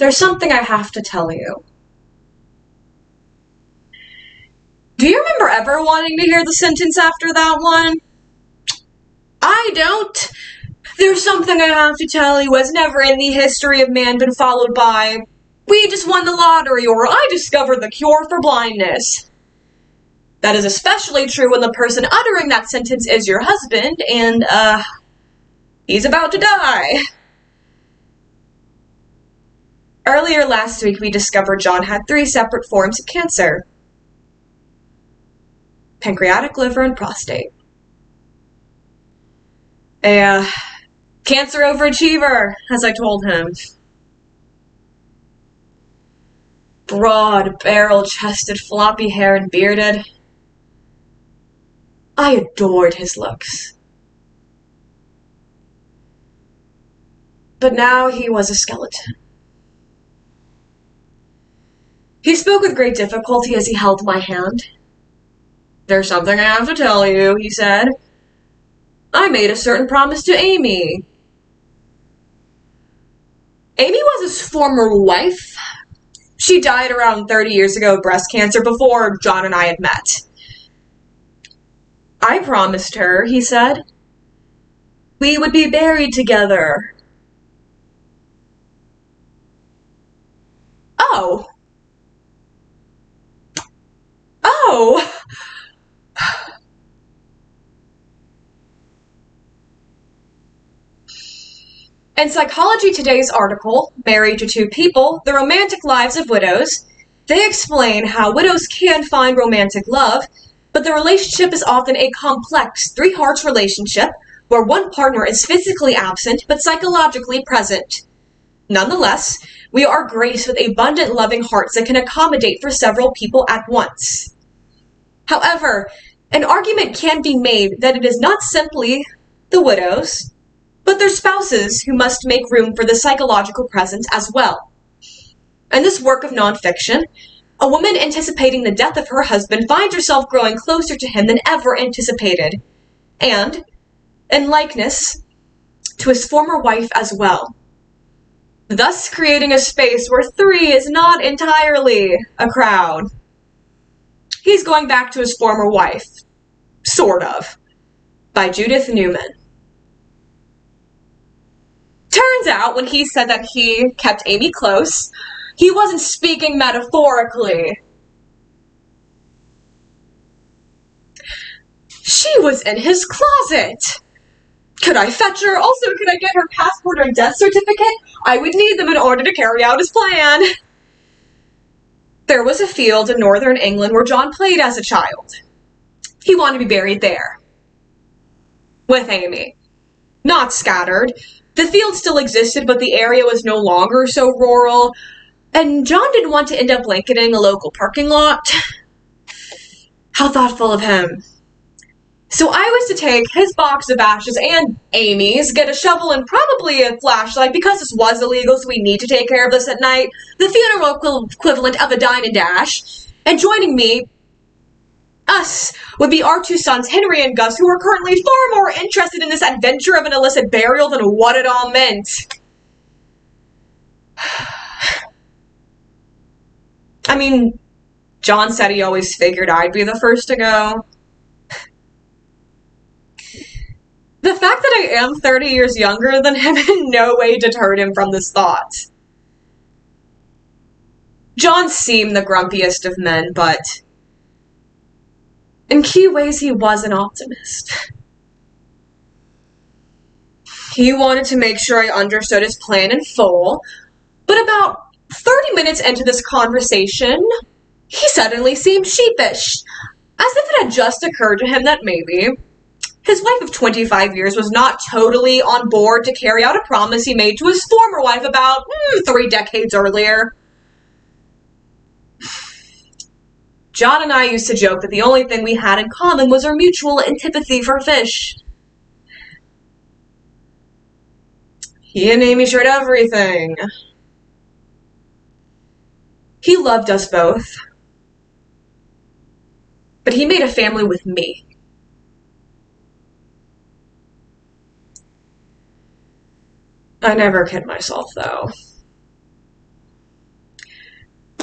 There's something I have to tell you. Do you remember ever wanting to hear the sentence after that one? I don't. There's something I have to tell you has never in the history of man been followed by, we just won the lottery, or I discovered the cure for blindness. That is especially true when the person uttering that sentence is your husband, and, he's about to die. Earlier last week, we discovered John had 3 separate forms of cancer: pancreatic, liver, and prostate. A cancer overachiever, as I told him. Broad, barrel-chested, floppy hair and bearded. I adored his looks. But now he was a skeleton. He spoke with great difficulty as he held my hand. There's something I have to tell you, he said. I made a certain promise to Amy. Amy was his former wife. She died around 30 years ago of breast cancer before John and I had met. I promised her, he said, we would be buried together. Oh. Oh. In Psychology Today's article, Married to Two People, The Romantic Lives of Widows, they explain how widows can find romantic love, but the relationship is often a complex three-hearts relationship where one partner is physically absent but psychologically present. Nonetheless, we are graced with abundant loving hearts that can accommodate for several people at once. However, an argument can be made that it is not simply the widows, but their spouses who must make room for the psychological presence as well. In this work of nonfiction, a woman anticipating the death of her husband finds herself growing closer to him than ever anticipated, and, in likeness, to his former wife as well, thus creating a space where 3 is not entirely a crowd. He's going back to his former wife, sort of, by Judith Newman. Turns out, when he said that he kept Amy close, he wasn't speaking metaphorically. She was in his closet. Could I fetch her? Also, could I get her passport and death certificate? I would need them in order to carry out his plan. There was a field in northern England where John played as a child. He wanted to be buried there. With Amy. Not scattered. The field still existed, but the area was no longer so rural, and John didn't want to end up blanketing a local parking lot. How thoughtful of him. So I was to take his box of ashes and Amy's, get a shovel and probably a flashlight, because this was illegal, so we need to take care of this at night, the funeral equivalent of a dine and dash, and joining me, us, would be our 2 sons, Henry and Gus, who are currently far more interested in this adventure of an illicit burial than what it all meant. I mean, John said he always figured I'd be the first to go. The fact that I am 30 years younger than him in no way deterred him from this thought. John seemed the grumpiest of men, but in key ways he was an optimist. He wanted to make sure I understood his plan in full, but about 30 minutes into this conversation, he suddenly seemed sheepish, as if it had just occurred to him that maybe his wife of 25 years was not totally on board to carry out a promise he made to his former wife about 3 decades earlier. John and I used to joke that the only thing we had in common was our mutual antipathy for fish. He and Amy shared everything. He loved us both. But he made a family with me. I never kid myself, though.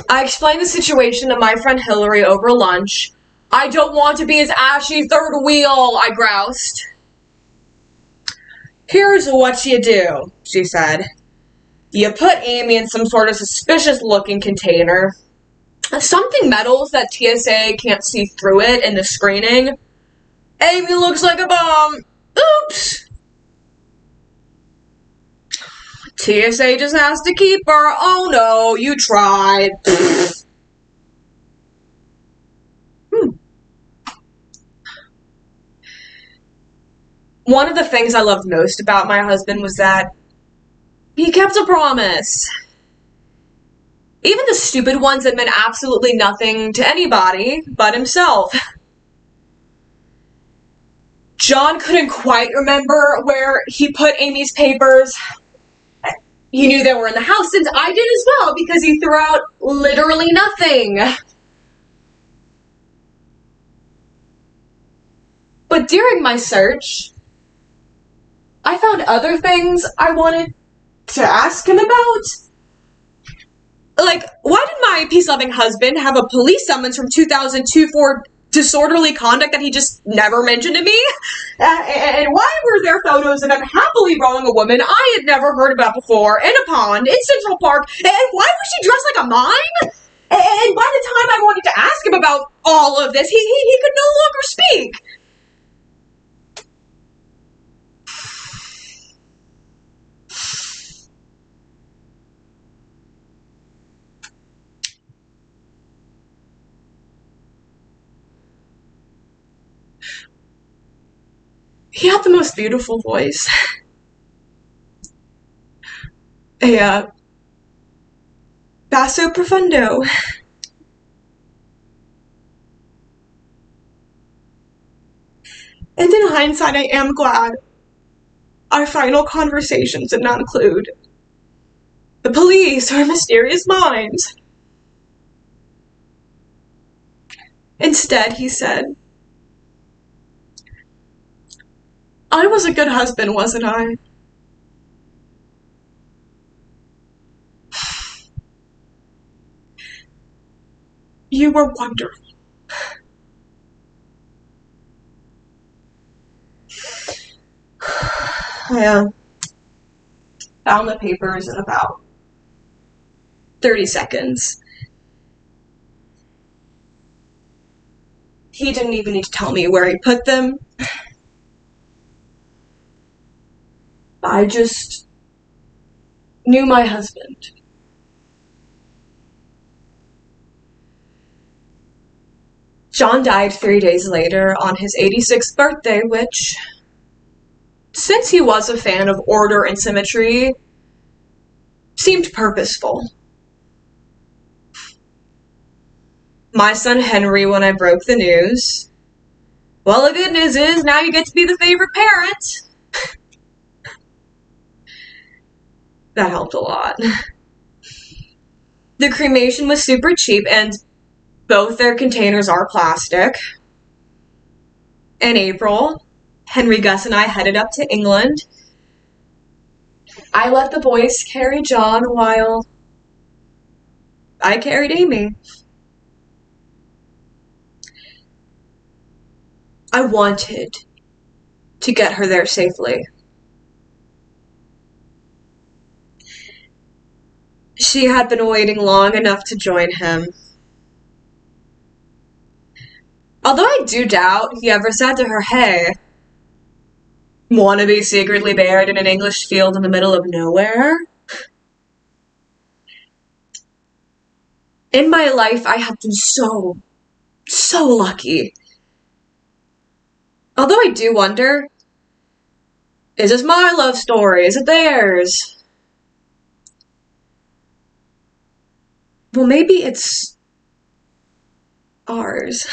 I explained the situation to my friend Hillary over lunch. I don't want to be his ashy third wheel, I groused. Here's what you do, she said. You put Amy in some sort of suspicious-looking container. Something metal so that TSA can't see through it in the screening. Amy looks like a bomb. Oops. TSA just has to keep her. Oh no, you tried. One of the things I loved most about my husband was that he kept a promise. Even the stupid ones that meant absolutely nothing to anybody but himself. John couldn't quite remember where he put Amy's papers. He knew they were in the house, and I did as well, because he threw out literally nothing. But during my search, I found other things I wanted to ask him about. Like, why did my peace-loving husband have a police summons from 2002 for disorderly conduct that he just never mentioned to me? And why were there photos of him happily rowing a woman I had never heard about before in a pond in Central Park? And why was she dressed like a mime? And by the time I wanted to ask him about all of this, he could no longer speak. He had the most beautiful voice. A basso profundo. And in hindsight, I am glad our final conversations did not include the police or mysterious minds. Instead, he said, I was a good husband, wasn't I? You were wonderful. I found the papers in about 30 seconds. He didn't even need to tell me where he put them. I just knew my husband. John died 3 days later on his 86th birthday, which, since he was a fan of order and symmetry, seemed purposeful. My son Henry, when I broke the news, well, the good news is now you get to be the favorite parent. That helped a lot. The cremation was super cheap, and both their containers are plastic. In April, Henry, Gus, and I headed up to England. I let the boys carry John while I carried Amy. I wanted to get her there safely. She had been waiting long enough to join him. Although I do doubt he ever said to her, hey, want to be secretly buried in an English field in the middle of nowhere? In my life, I have been so lucky. Although I do wonder, is this my love story? Is it theirs? Well, maybe it's ours.